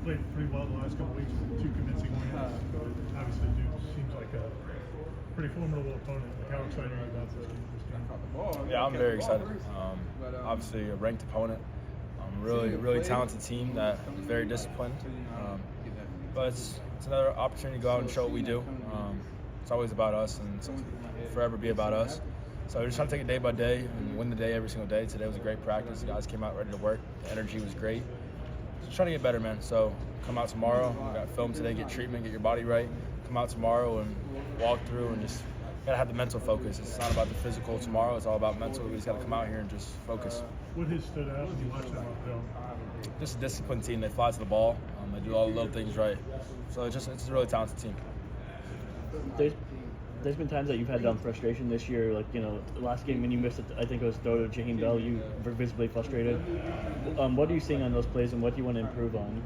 played pretty well the last couple weeks with 2 convincing wins. Obviously, Duke seems like a pretty formidable opponent. Like, how excited are you about this game? Yeah, I'm very excited. Obviously, a ranked opponent. Really talented team that is very disciplined. But it's another opportunity to go out and show what we do. It's always about us, and it's forever be about us. So we're just trying to take it day by day and win the day every single day. Today was a great practice. The guys came out ready to work. The energy was great. Just trying to get better, man. So come out tomorrow. We got film today. Get treatment. Get your body right. Come out tomorrow and walk through and just gotta have the mental focus. It's not about the physical tomorrow. It's all about mental. We just gotta come out here and just focus. What has stood out when you watch them on film? Just a disciplined team. They fly to the ball. They do all the little things right. So it's a really talented team. There's been times that you've had frustration this year, like, the last game when you missed it, I think it was throw to Jaheim Bell, you were visibly frustrated. What are you seeing on those plays, and what do you want to improve on?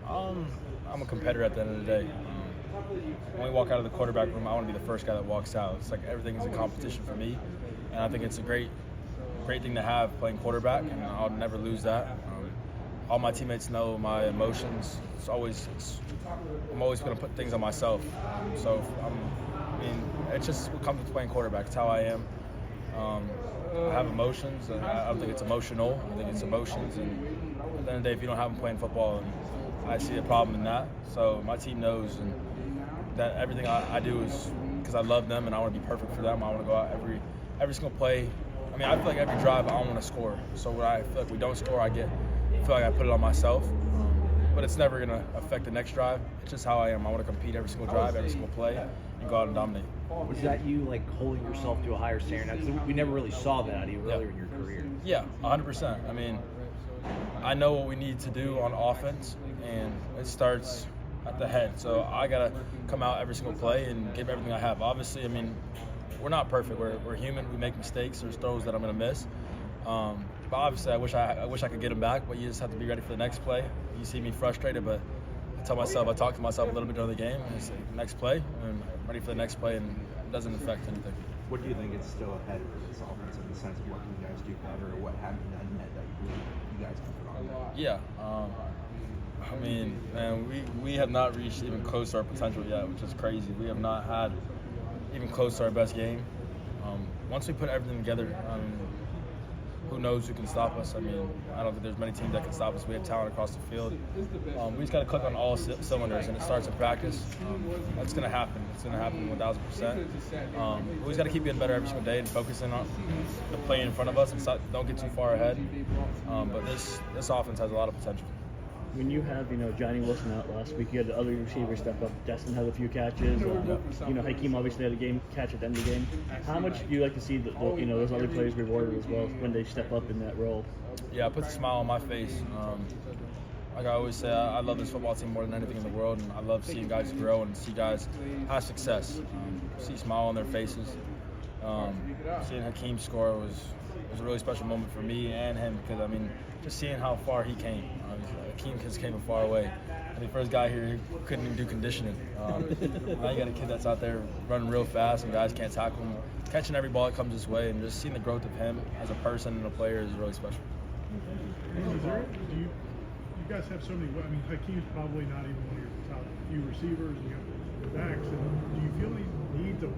I'm a competitor at the end of the day. When we walk out of the quarterback room, I want to be the first guy that walks out. It's like everything is a competition for me, and I think it's a great thing to have playing quarterback, and I'll never lose that. All my teammates know my emotions. I'm always going to put things on myself. It's just what comes with playing quarterback. It's how I am. I have emotions, and I don't think it's emotional. I think it's emotions, and at the end of the day, if you don't have them playing football, I see a problem in that. So my team knows, and that everything I do is because I love them and I want to be perfect for them. I want to go out every single play. I feel like every drive I want to score. So when I feel like we don't score, I feel like I put it on myself. But it's never going to affect the next drive. It's just how I am. I want to compete every single drive, every single play, and go out and dominate. Was that you holding yourself to a higher standard? Because we never really saw that out of you earlier in your career. Yeah, 100%. I know what we need to do on offense, and it starts at the head. So I got to come out every single play and give everything I have. Obviously, we're not perfect. We're human. We make mistakes. There's throws that I'm going to miss. But obviously, I wish I could get them back. But you just have to be ready for the next play. You see me frustrated, but I talk to myself a little bit during the game, and say next play, and I'm ready for the next play, and it doesn't affect anything. What do you think is still ahead for this offense in the sense of what can you guys do better, or what haven't you done yet that you guys can put on? Yeah. We have not reached even close to our potential yet, which is crazy. We have not had even close to our best game. Once we put everything together, who knows who can stop us? I don't think there's many teams that can stop us. We have talent across the field. We just got to click on all cylinders, and it starts in practice. That's going to happen. It's going to happen 1,000%. We just got to keep getting better every single day and focusing on the play in front of us and don't get too far ahead. But this offense has a lot of potential. When you have, Johnny Wilson out last week, you had the other receivers step up. Destin had a few catches. Hakeem obviously had a catch at the end of the game. How much do you like to see those other players rewarded as well when they step up in that role? Yeah, it puts a smile on my face. Like I always say, I love this football team more than anything in the world, and I love seeing guys grow and see guys have success. See a smile on their faces. Seeing Hakeem score was a really special moment for me and him because, just seeing how far he came. Hakeem came a far way. The first guy here, he couldn't even do conditioning. Now you got a kid that's out there running real fast and guys can't tackle him. Catching every ball that comes his way and just seeing the growth of him as a person and a player is really special. You guys have so many. Hakeem's probably not even one of your top few receivers. You have backs. And do you feel any need to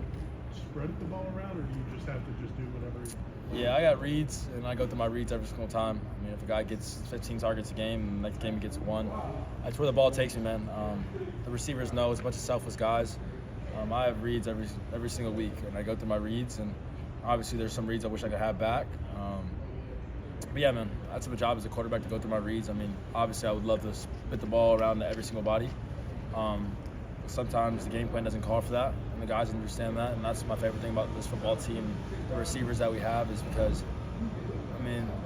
spread the ball around, or do you just have to just do whatever? Yeah, I got reads, and I go through my reads every single time. If a guy gets 15 targets a game, and the next game he gets 1, that's where the ball takes me, man. The receivers know it's a bunch of selfless guys. I have reads every single week, and I go through my reads, and obviously there's some reads I wish I could have back. But yeah, man, that's my job as a quarterback to go through my reads. Obviously I would love to spit the ball around to every single body. Sometimes the game plan doesn't call for that, and the guys understand that, and that's my favorite thing about this football team, the receivers that we have, is because,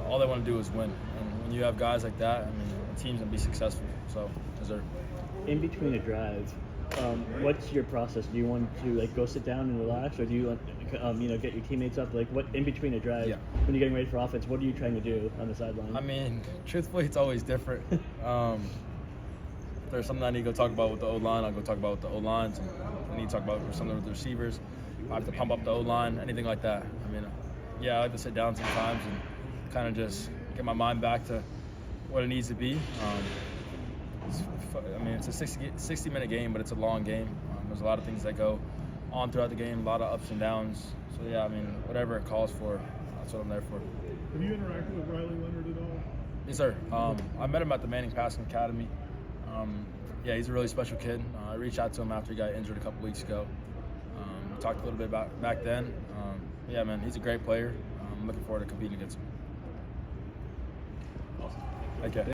all they want to do is win. And when you have guys like that, the team's going to be successful. So, in between a drive, what's your process? Do you want to go sit down and relax, or do you want get your teammates up? What in between a drive, when you're getting ready for offense, what are you trying to do on the sideline? Truthfully, it's always different. If there's something I need to go talk about with the O-line, I'll go talk about with the O-lines. And I need to talk about something with the receivers. I have to pump up the O-line, anything like that. I like to sit down sometimes and kind of just get my mind back to what it needs to be. it's a 60-minute game, but it's a long game. There's a lot of things that go on throughout the game, a lot of ups and downs. So yeah, I mean, whatever it calls for, that's what I'm there for. Have you interacted with Riley Leonard at all? Yes, sir. I met him at the Manning Passing Academy. Yeah, he's a really special kid. I reached out to him after he got injured a couple weeks ago. We talked a little bit about back then. Yeah, man, he's a great player. I'm looking forward to competing against him. Awesome. Okay.